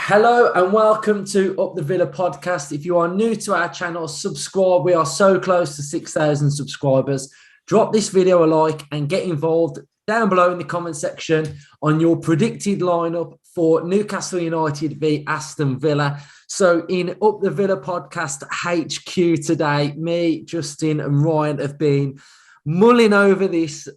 Hello and welcome to Up the Villa podcast. If you are new to our channel, subscribe. We are so close to 6,000 subscribers. Drop this video a like and get involved down below in the comment section on your predicted lineup for Newcastle United v Aston Villa. So in Up the Villa podcast HQ today, me, Justin and Ryan have been mulling over this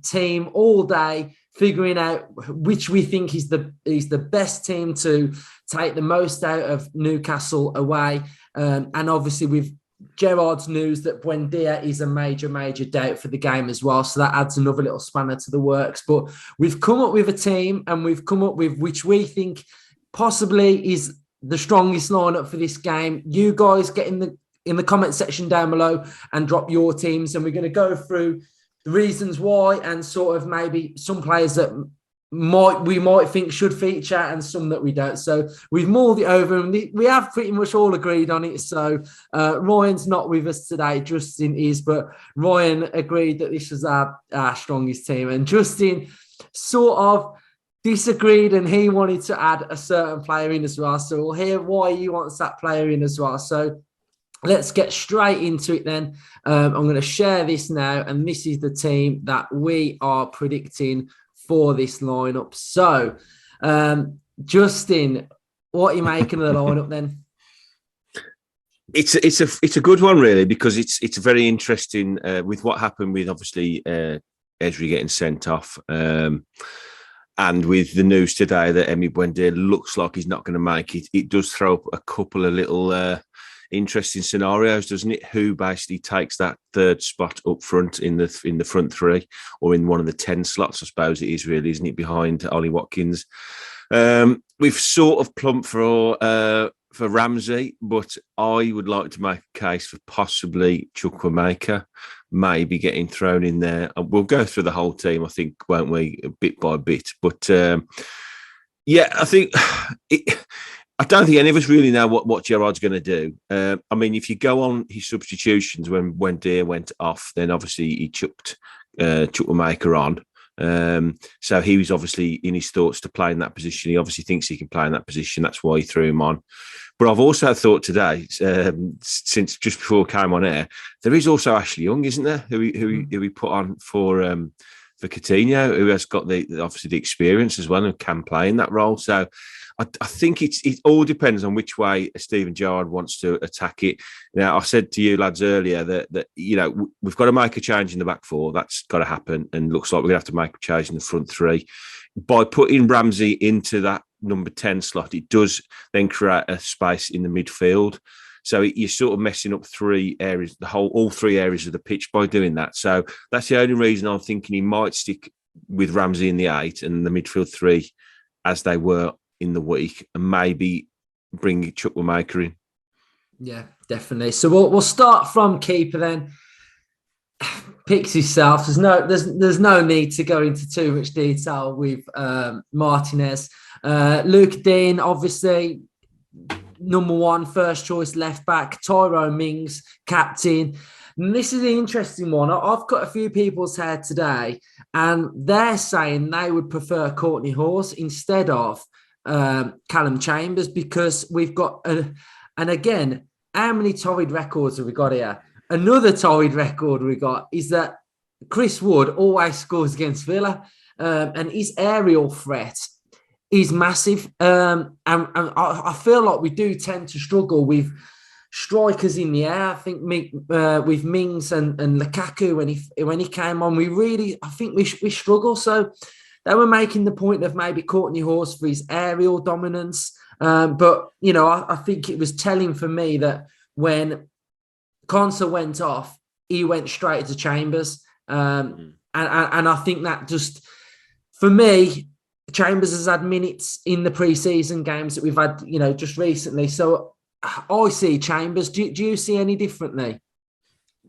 team all day, figuring out which we think is the best team to take the most out of Newcastle away. And obviously with Gerrard's news that Buendia is a major doubt for the game as well. So that adds another little spanner to the works. But we've come up with a team and we've come up with which we think possibly is the strongest lineup for this game. You guys get in the comment section down below and drop your teams. And we're going to go through the reasons why and sort of maybe some players that we might think should feature and some that we don't. So we've mulled it over and we have pretty much all agreed on it. So Ryan's not with us today. Justin is, but Ryan agreed that this was our strongest team. And Justin sort of disagreed and he wanted to add a certain player in as well. So we'll hear why he wants that player in as well. So let's get straight into it then. I'm going to share this now, and this is the team that we are predicting for this lineup. So, Justin, what are you making of the lineup then? It's a good one really, because it's very interesting with what happened with obviously Ezri getting sent off, and with the news today that Emi Buendia looks like he's not going to make it. It does throw up a couple of little interesting scenarios, doesn't it? Who basically takes that third spot up front in the front three, or in one of the 10 slots, I suppose it is really, isn't it, behind Ollie Watkins? We've sort of plumped for Ramsey, but I would like to make a case for possibly Chukwuemeka maybe getting thrown in there. We'll go through the whole team, I think, won't we, bit by bit? But yeah, I think I don't think any of us really know what Gerrard's going to do. I mean, if you go on his substitutions when Deer went off, then obviously he chucked Chukwuemeka on. So he was obviously in his thoughts to play in that position. He obviously thinks he can play in that position. That's why he threw him on. But I've also thought today, since just before I came on air, there is also Ashley Young, isn't there? Who we put on for Coutinho, who has got obviously the experience as well and can play in that role. So I think it all depends on which way Steven Gerrard wants to attack it. Now, I said to you lads earlier that you know, we've got to make a change in the back four. That's got to happen, and looks like we're going to have to make a change in the front three. By putting Ramsey into that number 10 slot, it does then create a space in the midfield. So you're sort of messing up three areas, all three areas of the pitch by doing that. So that's the only reason I'm thinking he might stick with Ramsey in the 8 and the midfield 3 as they were in the week, and maybe bring Chukwuemeka in. Yeah, definitely. So we'll start from keeper then. Picks himself. There's no need to go into too much detail with Martinez. Luke Dean, obviously number 1, first choice left back. Tyrone Mings, captain. And this is an interesting one. I've got a few people's hair today, and they're saying they would prefer Courtney Hause instead of Callum Chambers, because we've got and again, how many torrid records have we got here? Another torrid record we got is that Chris Wood always scores against Villa, and his aerial threat is massive, and I feel like we do tend to struggle with strikers in the air. I think with Mings and Lukaku when he came on, I think we struggle. So they were making the point of maybe Courtney Hause for his aerial dominance. But, you know, I think it was telling for me that when Konsa went off, he went straight to Chambers. And I think that just, for me, Chambers has had minutes in the pre-season games that we've had, you know, just recently. So I see Chambers. Do you see any differently?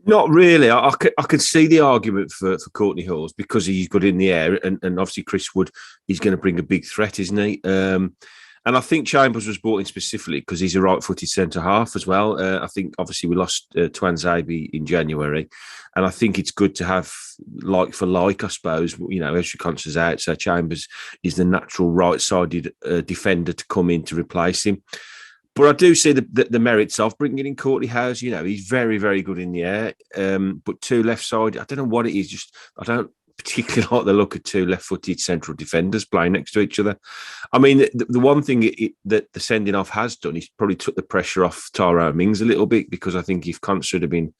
Not really. I could see the argument for Courtney Hause because he's good in the air, and obviously Chris Wood is going to bring a big threat, isn't he? And And I think Chambers was brought in specifically because he's a right-footed centre-half as well. I think, obviously, we lost Twanzebe in January. And I think it's good to have like for like, I suppose. You know, Ezri Konsa's out, so Chambers is the natural right-sided defender to come in to replace him. But I do see the merits of bringing in Courtney Howes. You know, he's very, very good in the air. But two left-sided, I don't know what it is. Just I don't particularly like the look of two left-footed central defenders playing next to each other. I mean, the one thing that the sending off has done is probably took the pressure off Tyrone Mings a little bit, because I think if Konsa had been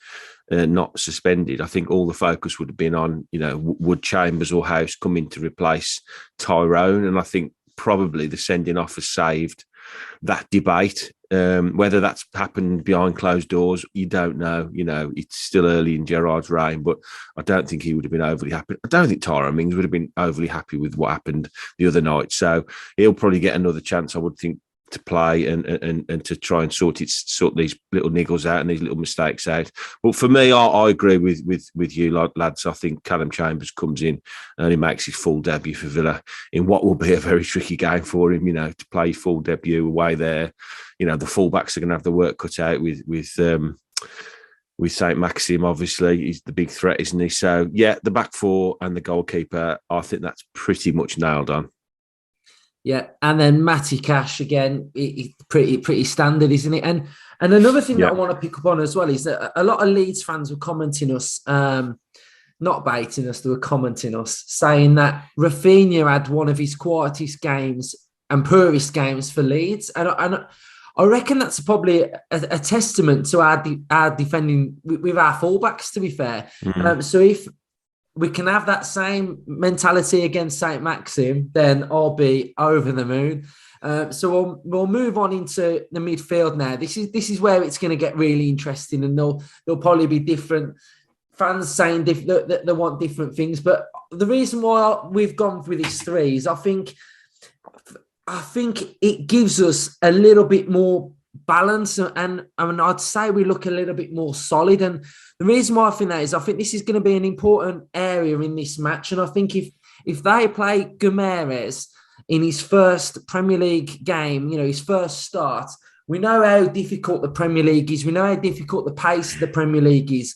not suspended, I think all the focus would have been on, you know, would Chambers or House come in to replace Tyrone? And I think probably the sending off has saved that debate. Whether that's happened behind closed doors, you don't know. You know, it's still early in Gerrard's reign, but I don't think he would have been overly happy. I don't think Tyrone Mings would have been overly happy with what happened the other night. So he'll probably get another chance, I would think, to play and to try and sort these little niggles out and these little mistakes out. But for me, I agree with you, lads. I think Callum Chambers comes in and he makes his full debut for Villa in what will be a very tricky game for him. You know, to play full debut away there. You know, the fullbacks are going to have the work cut out with Saint Maxim. Obviously, he's the big threat, isn't he? So yeah, the back four and the goalkeeper, I think that's pretty much nailed on. Yeah, and then Matty Cash again, pretty standard, isn't it? And another thing that I want to pick up on as well is that a lot of Leeds fans were commenting us, not baiting us, they were commenting us, saying that Rafinha had one of his quietest games and poorest games for Leeds, and I reckon that's probably a testament to our defending with our fullbacks, to be fair. Mm-hmm. So if we can have that same mentality against Saint Maxim, then I'll be over the moon. So we'll move on into the midfield now. This is where it's going to get really interesting, and there'll probably be different fans saying that they want different things. But the reason why we've gone with these three is I think it gives us a little bit more balance, and I mean, I'd say we look a little bit more solid. And the reason why I think that is, I think this is going to be an important area in this match. And I think if they play Guimaraes in his first Premier League game, you know, his first start, we know how difficult the Premier League is. We know how difficult the pace of the Premier League is.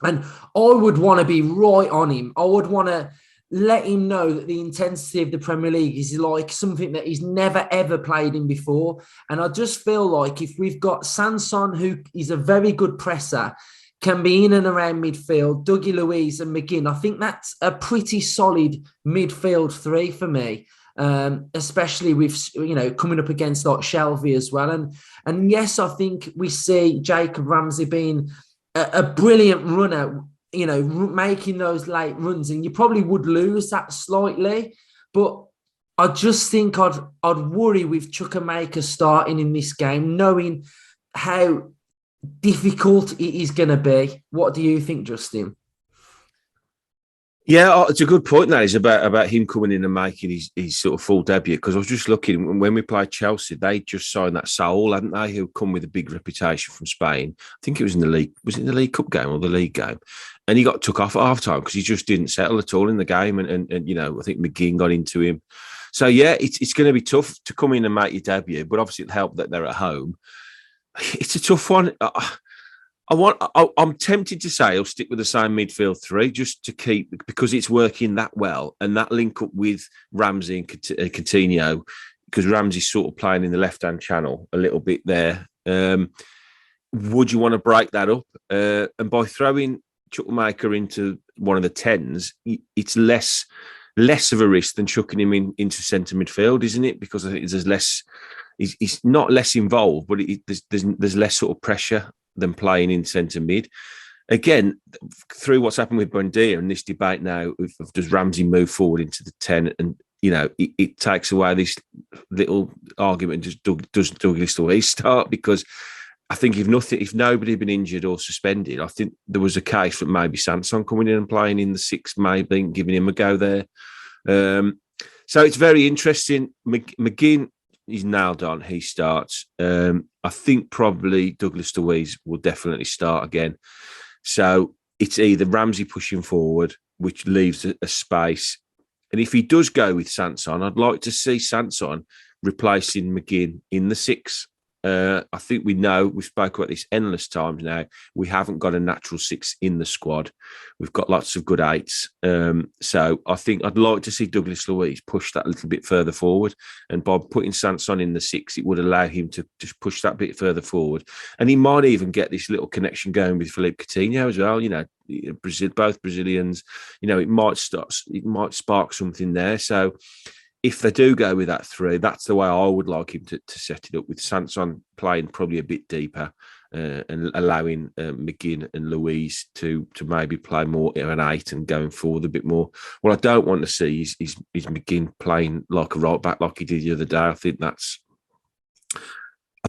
And I would want to be right on him. I would want to let him know that the intensity of the Premier League is like something that he's never, ever played in before. And I just feel like if we've got Sanson, who is a very good presser, can be in and around midfield, Dougie Luiz and McGinn, I think that's a pretty solid midfield three for me, especially with, you know, coming up against like Shelvey as well. And yes, I think we see Jacob Ramsey being a brilliant runner, you know, making those late runs, and you probably would lose that slightly, but I just think I'd worry with Chukwuemeka starting in this game, knowing how difficult it is going to be. What do you think, Justin? Yeah, it's a good point. That is about him coming in and making his sort of full debut. Because I was just looking, when we played Chelsea, they just signed that Saul, hadn't they? Who come with a big reputation from Spain. I think it was in the league. Was it in the League Cup game or the league game? And he got took off at half time because he just didn't settle at all in the game. And you know, I think McGinn got into him. So yeah, it's going to be tough to come in and make your debut. But obviously, it'll help that they're at home. It's a tough one. I'm tempted to say I'll stick with the same midfield three just to keep, because it's working that well, and that link up with Ramsey and Coutinho, because Ramsey's sort of playing in the left-hand channel a little bit there. Would you want to break that up? And by throwing Chukwuemeka into one of the 10s, it's less of a risk than chucking him into centre midfield, isn't it? Because I think there's less. He's not less involved, but there's less sort of pressure than playing in centre mid. Again, through what's happened with Buendia and this debate now of does Ramsey move forward into the 10, and you know, it takes away this little argument, does Douglas Luiz start? Because I think if nobody had been injured or suspended, I think there was a case for maybe Sanson coming in and playing in the 6, maybe giving him a go there. So it's very interesting. McGinn, he's nailed on. He starts. I think probably Douglas Luiz will definitely start again. So it's either Ramsey pushing forward, which leaves a space. And if he does go with Sanson, I'd like to see Sanson replacing McGinn in the 6. I think we've spoken about this endless times now. We haven't got a natural 6 in the squad. We've got lots of good 8s. So I think I'd like to see Douglas Luiz push that a little bit further forward. And by putting Sanson in the 6, it would allow him to just push that bit further forward. And he might even get this little connection going with Philippe Coutinho as well. Both Brazilians. It might spark something there. So if they do go with that 3, that's the way I would like him to set it up, with Sanson playing probably a bit deeper and allowing McGinn and Luiz to maybe play more of an 8 and going forward a bit more. What I don't want to see is McGinn playing like a right back like he did the other day. I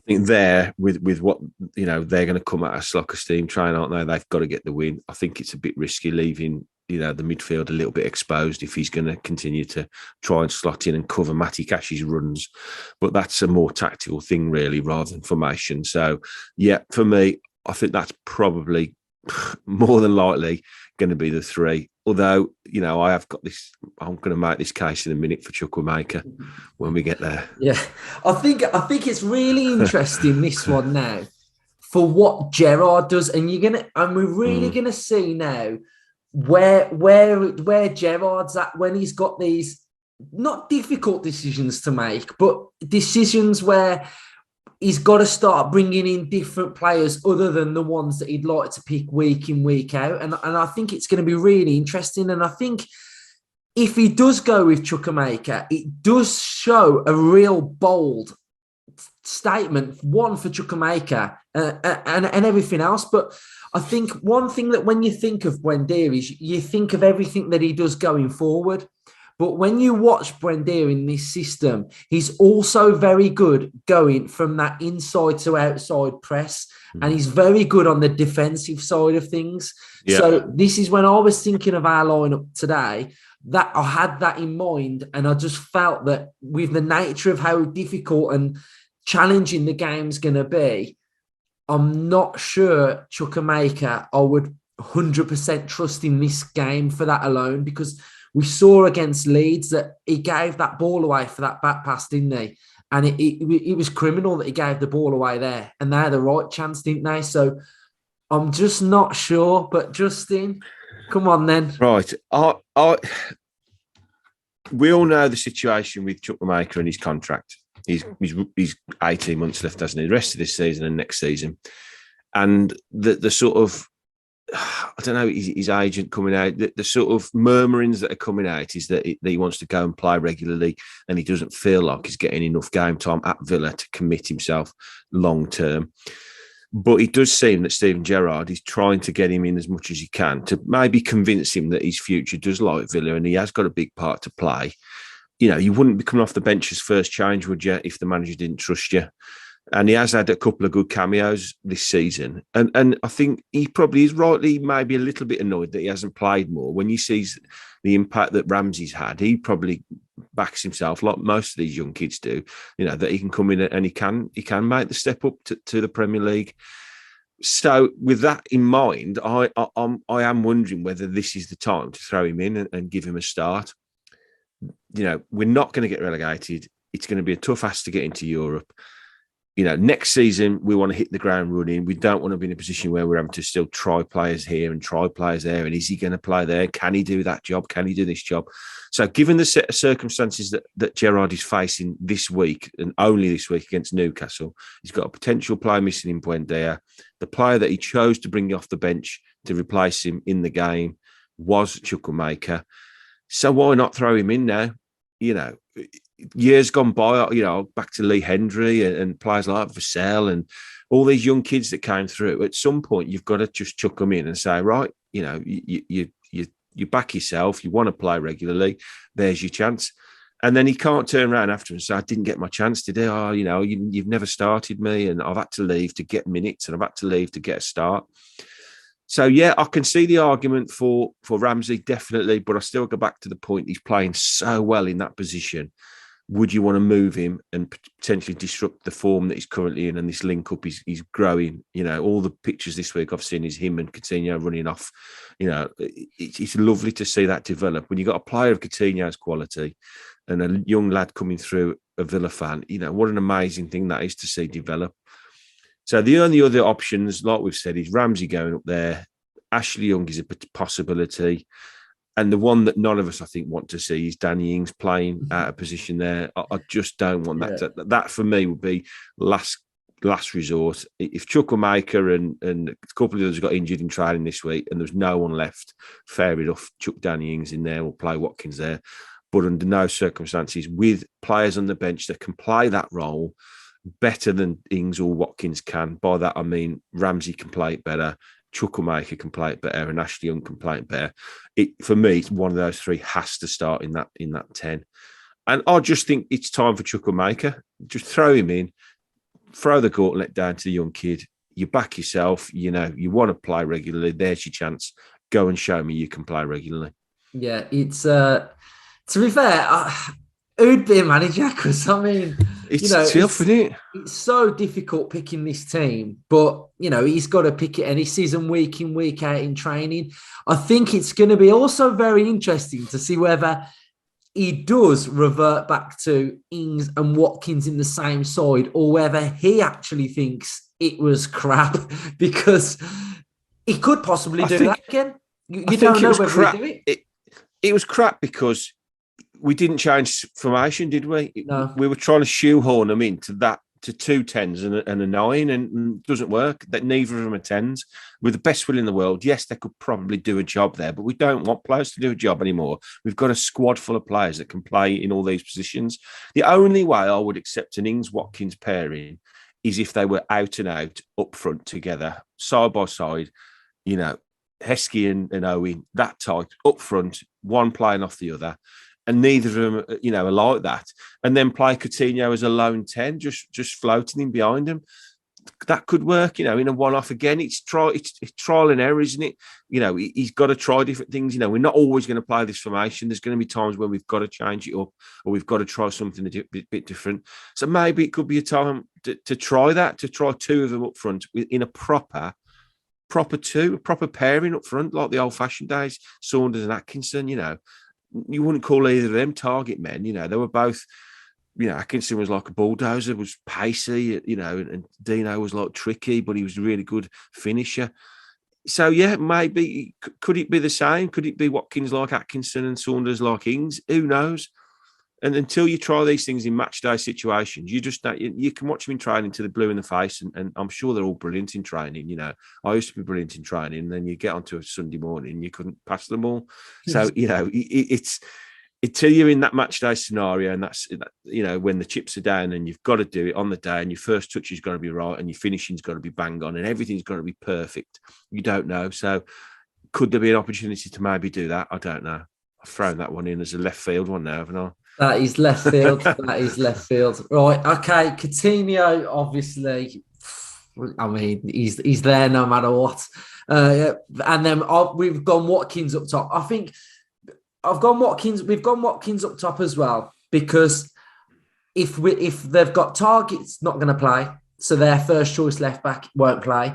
think there with what they're going to come at us like a steam train, aren't they? They've got to get the win. I think it's a bit risky leaving the midfield a little bit exposed if he's going to continue to try and slot in and cover Matty Cash's runs. But that's a more tactical thing, really, rather than formation. So, yeah, for me, I think that's probably more than likely going to be the 3. Although, I have got this, I'm going to make this case in a minute for Chukwuemeka when we get there. Yeah, I think it's really interesting, this one now, for what Gerrard does. And we're really going to see now where Gerrard's at when he's got these not difficult decisions to make, but decisions where he's got to start bringing in different players other than the ones that he'd like to pick week in, week out. And I think it's going to be really interesting. And I think if he does go with Chukwuemeka, it does show a real bold statement, one for Chukwuemeka and everything else. But I think one thing that when you think of Buendia is you think of everything that he does going forward. But when you watch Buendia in this system, he's also very good going from that inside to outside press. And he's very good on the defensive side of things. Yeah. So this is when I was thinking of our lineup today, that I had that in mind. And I just felt that with the nature of how difficult and challenging the game's going to be, I'm not sure Chukwuemeka I would 100% trust in this game for that alone, because we saw against Leeds that he gave that ball away for that back pass, didn't he? And it was criminal that he gave the ball away there. And they had the right chance, didn't they? So I'm just not sure. But Justin, come on then. Right. We all know the situation with Chukwuemeka and his contract. He's 18 months left, hasn't he? The rest of this season and next season. And the sort of, I don't know, his agent coming out, the sort of murmurings that are coming out is that he wants to go and play regularly and he doesn't feel like he's getting enough game time at Villa to commit himself long term. But it does seem that Steven Gerrard is trying to get him in as much as he can to maybe convince him that his future does lie at Villa and he has got a big part to play. You wouldn't be coming off the bench as first change, would you, if the manager didn't trust you? And he has had a couple of good cameos this season. And I think he probably is rightly maybe a little bit annoyed that he hasn't played more. When he sees the impact that Ramsey's had, he probably backs himself, like most of these young kids do, that he can come in and he can make the step up to the Premier League. So with that in mind, I am wondering whether this is the time to throw him in and give him a start. We're not going to get relegated. It's going to be a tough ask to get into Europe. Next season, we want to hit the ground running. We don't want to be in a position where we're having to still try players here and try players there. And is he going to play there? Can he do that job? Can he do this job? So given the set of circumstances that Gerrard is facing this week and only this week against Newcastle, he's got a potential player missing in Buendia. The player that he chose to bring off the bench to replace him in the game was Chukwuemeka. So why not throw him in now? Years gone by, back to Lee Hendry and players like Vassell and all these young kids that came through. At some point, you've got to just chuck them in and say, right, you back yourself. You want to play regularly. There's your chance. And then he can't turn around after and say, I didn't get my chance today. Oh, you've never started me and I've had to leave to get minutes and I've had to leave to get a start. So, yeah, I can see the argument for Ramsey, definitely, but I still go back to the point he's playing so well in that position. Would you want to move him and potentially disrupt the form that he's currently in? And this link-up is growing. All the pictures this week I've seen is him and Coutinho running off. It's lovely to see that develop. When you've got a player of Coutinho's quality and a young lad coming through, a Villa fan, what an amazing thing that is to see develop. So the only other options, like we've said, is Ramsey going up there. Ashley Young is a possibility. And the one that none of us, I think, want to see is Danny Ings playing out of position there. I just don't want that. That for me would be last resort. If Chukwuemeka and a couple of others got injured in training this week and there's no one left, fair enough, chuck Danny Ings in there or play Watkins there. But under no circumstances, with players on the bench that can play that role better than Ings or Watkins can. By that, I mean Ramsey can play it better, Chukwuemeka can play it better, and Ashley Young can play it better. For me, it's one of those three has to start in that 10. And I just think it's time for Chukwuemeka. Just throw him in, throw the gauntlet down to the young kid. You back yourself, you want to play regularly. There's your chance. Go and show me you can play regularly. Yeah, it's to be fair, who'd be a manager? Because it's tough, isn't it? It's so difficult picking this team, but he's got to pick it any season, week in, week out in training. I think it's going to be also very interesting to see whether he does revert back to Ings and Watkins in the same side, or whether he actually thinks it was crap, because he could possibly do that again. You don't know whether he do it. It was crap because we didn't change formation, did we? No. We were trying to shoehorn them into that, to 2 10s and a 9, and it doesn't work. That neither of them are 10s. With the best will in the world, yes, they could probably do a job there, but we don't want players to do a job anymore. We've got a squad full of players that can play in all these positions. The only way I would accept an Ings-Watkins pairing is if they were out and out up front together, side by side, Heskey and Owen, that type, up front, one playing off the other. And neither of them, are like that. And then play Coutinho as a lone 10, just floating in behind him. That could work, in a one-off again. It's trial and error, isn't it? He's got to try different things. We're not always going to play this formation. There's going to be times where we've got to change it up, or we've got to try something a bit different. So maybe it could be a time to try that, to try 2 of them up front in a proper pairing up front, like the old-fashioned days, Saunders and Atkinson, You wouldn't call either of them target men. They were both, Atkinson was like a bulldozer, was pacey, and Dino was like tricky, but he was a really good finisher. So, yeah, maybe, could it be the same? Could it be Watkins like Atkinson and Saunders like Ings? Who knows? And until you try these things in match day situations, you can watch them in training to the blue in the face, and I'm sure they're all brilliant in training. I used to be brilliant in training, and then you get onto a Sunday morning, you couldn't pass them all. So it's until you're in that match day scenario, and that's when the chips are down, and you've got to do it on the day, and your first touch has got to be right, and your finishing's got to be bang on, and everything's got to be perfect. You don't know. So could there be an opportunity to maybe do that? I don't know. I've thrown that one in as a left field one now, haven't I? That is left field. Right. Okay. Coutinho, obviously, he's there no matter what. And then we've gone Watkins up top. I think we've gone Watkins up top as well, because if they've got Target's not going to play, so their first choice left back won't play.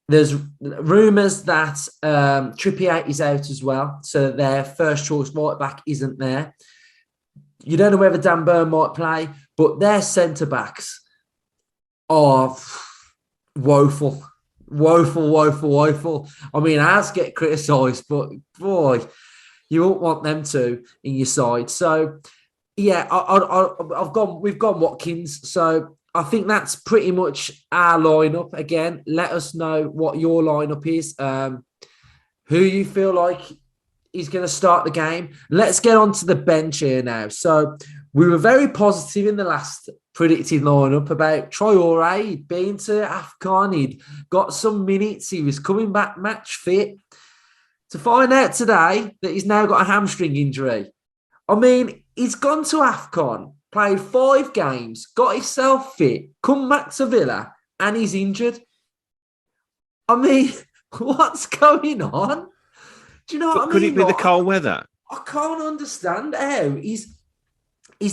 There's rumours that Trippier is out as well, so their first choice right back isn't there. You don't know whether Dan Burn might play, but their centre-backs are woeful. I mean, ours get criticised, but boy, you won't want them to in your side. So, yeah, we've gone Watkins. So I think that's pretty much our lineup. Again, let us know what your lineup is, who you feel like is going to start the game. Let's get on to the bench here now. So we were very positive in the last predicted lineup about Traore. He'd been to AFCON. He'd got some minutes. He was coming back match fit. To find out today that he's now got a hamstring injury. I mean, he's gone to AFCON, played 5 games, got himself fit, come back to Villa, and he's injured. I mean, what's going on? Do you know what I mean? Could it be the cold weather? I can't understand how he's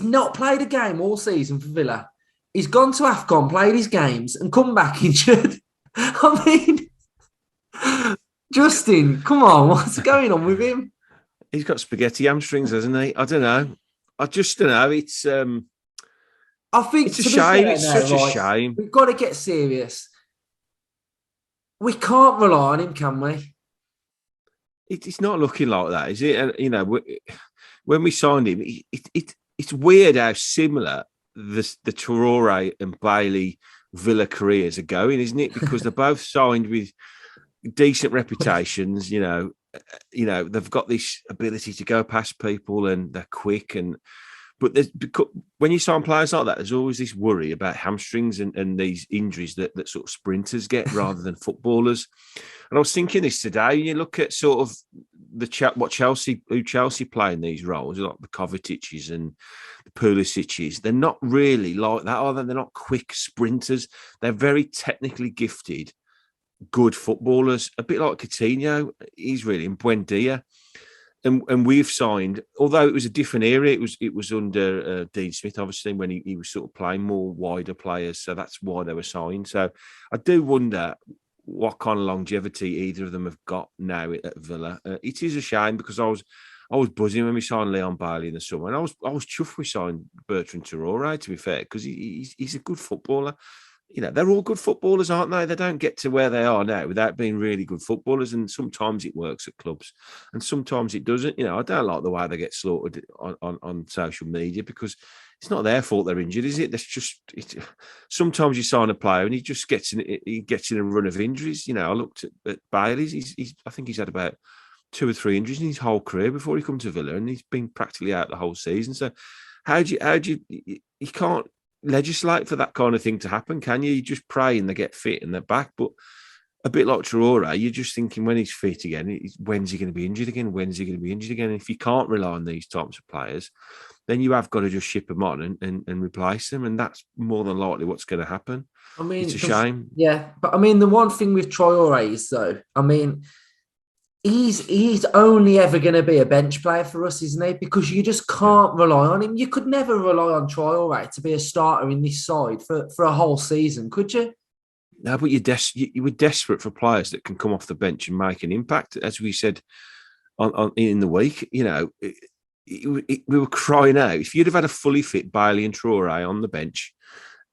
not played a game all season for Villa. He's gone to AFCON, played his games, and come back injured. I mean, Justin, come on, what's going on with him? He's got spaghetti hamstrings, hasn't he? I don't know. I just don't know. It's I think it's a shame. It's such a shame. We've got to get serious. We can't rely on him, can we? It's not looking like that, is it? And when we signed him, it's weird how similar the Traore and Bailey Villa careers are going, isn't it? Because they're both signed with decent reputations. They've got this ability to go past people and they're quick. But when you sign players like that, there's always this worry about hamstrings and these injuries that sort of sprinters get rather than footballers. And I was thinking this today. You look at sort of who Chelsea play in these roles, like the Kovacic's and the Pulisic's. They're not really like that, are they? They're not quick sprinters. They're very technically gifted, good footballers. A bit like Coutinho. He's really in Buendia. And we've signed, although it was a different era, it was under Dean Smith, obviously, when he was sort of playing more wider players. So that's why they were signed. So I do wonder what kind of longevity either of them have got now at Villa. It is a shame because I was buzzing when we signed Leon Bailey in the summer, and I was chuffed we signed Bertrand Traore, to be fair, because he's a good footballer. They're all good footballers, aren't they? They don't get to where they are now without being really good footballers. And sometimes it works at clubs and sometimes it doesn't. I don't like the way they get slaughtered on social media because it's not their fault they're injured, is it? That's just sometimes you sign a player and he just gets in a run of injuries. I looked at Bailey's. I think he's had about 2 or 3 injuries in his whole career before he come to Villa, and he's been practically out the whole season. So you can't legislate for that kind of thing to happen, can you? You just pray and they get fit and they're back. But a bit like Traore, you're just thinking when he's fit again, when's he going to be injured again? When's he going to be injured again? And if you can't rely on these types of players, then you have got to just ship them on and replace them. And that's more than likely what's going to happen. I mean, it's a shame. Yeah, but I mean, the one thing with Traore is, though, I mean, he's only ever going to be a bench player for us, isn't he? Because you just can't rely on him. You could never rely on Traore to be a starter in this side for a whole season, could you? No, but you were desperate for players that can come off the bench and make an impact. As we said in the week, we were crying out. If you'd have had a fully fit Bailey and Traore on the bench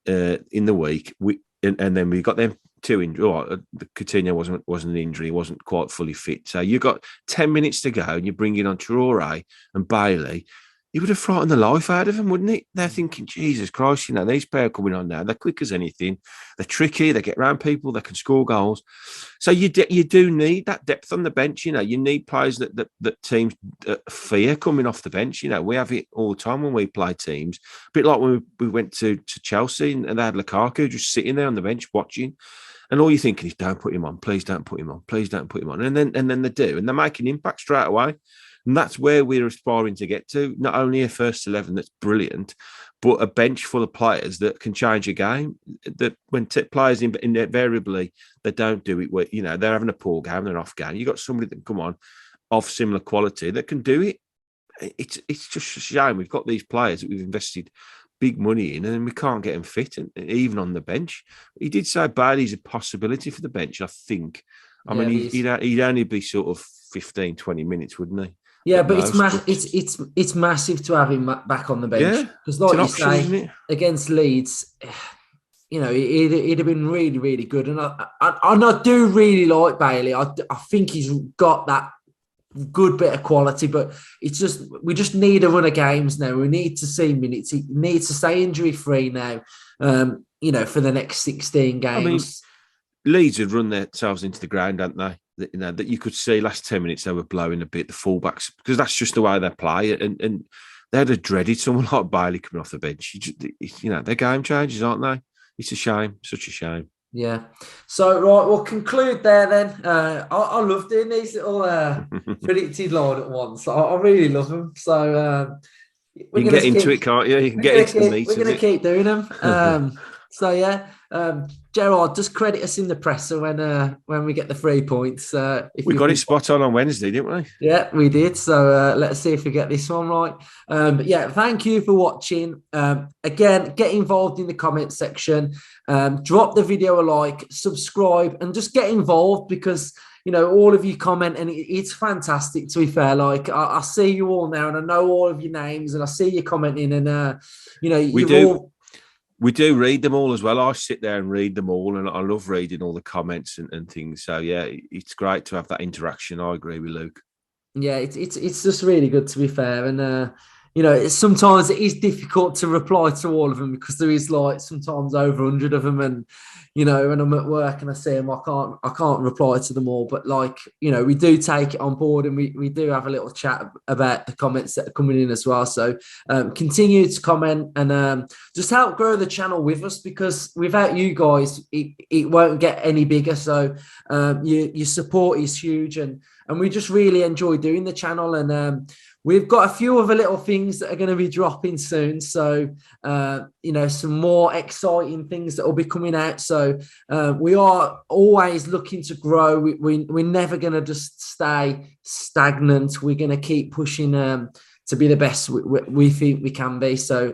in the week, and then we got them 2 injuries. The Coutinho wasn't an injury; he wasn't quite fully fit. So you got 10 minutes to go, and you're bringing on Traore and Bailey. He would have frightened the life out of them, wouldn't he? They're thinking, Jesus Christ, these pair coming on now. They're quick as anything. They're tricky. They get around people. They can score goals. So you do need that depth on the bench. You need players that teams fear coming off the bench. We have it all the time when we play teams. A bit like when we went to Chelsea and they had Lukaku just sitting there on the bench watching. And all you're thinking is, don't put him on. Please don't put him on. Please don't put him on. And then they do. And they're making impact straight away. And that's where we're aspiring to get to. Not only a first 11 that's brilliant, but a bench full of players that can change a game. That when players invariably they don't do it, they're having a poor game, they're off game. You got somebody that can come on of similar quality that can do it. It's just a shame we've got these players that we've invested big money in, and we can't get them fit, and even on the bench. He did say Bailey's a possibility for the bench, I think. I mean, he'd only be sort of 15, 20 minutes, wouldn't he? Yeah, but it's massive to have him back on the bench. Because like you say, against Leeds, he'd have been really, really good. And I do really like Bailey. I think he's got that good bit of quality, but we just need a run of games now. We need to see minutes. He needs to stay injury free now. For the next 16 games. I mean, Leeds had run themselves into the ground, hadn't they? That you could see last 10 minutes they were blowing a bit, the fullbacks, because that's just the way they play. And they'd have dreaded someone like Bailey coming off the bench. They're game changers, aren't they? It's a shame, such a shame. Yeah. So, right, we'll conclude there then. I love doing these little predicted line at once. I really love them. So, you can get into it, can't you? You can get into the meat. We're going to keep doing them. So, yeah. Gerrard, just credit us in the presser when we get the 3 points. We got it spot on Wednesday, didn't we? Yeah, we did. So let's see if we get this one right. But yeah, thank you for watching. Again, get involved in the comment section. Drop the video a like, subscribe, and just get involved because all of you comment, and it's fantastic, to be fair. Like, I see you all now, and I know all of your names, and I see you commenting, and, we do read them all as well. I sit there and read them all, and I love reading all the comments and things. So, yeah, it's great to have that interaction. I agree with Luke. Yeah, it's just really good, to be fair. And, sometimes it is difficult to reply to all of them because there is like sometimes over 100 of them, and when I'm at work and I see them, I can't reply to them all. But we do take it on board, and we do have a little chat about the comments that are coming in as well. So continue to comment and just help grow the channel with us, because without you guys, it won't get any bigger. So your support is huge, and we just really enjoy doing the channel. And we've got a few other little things that are going to be dropping soon. So, some more exciting things that will be coming out. So we are always looking to grow. We're never going to just stay stagnant. We're going to keep pushing to be the best we think we can be. So,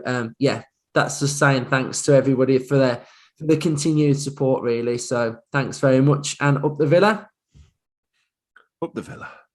that's just saying thanks to everybody for the continued support, really. So thanks very much. And up the Villa. Up the Villa.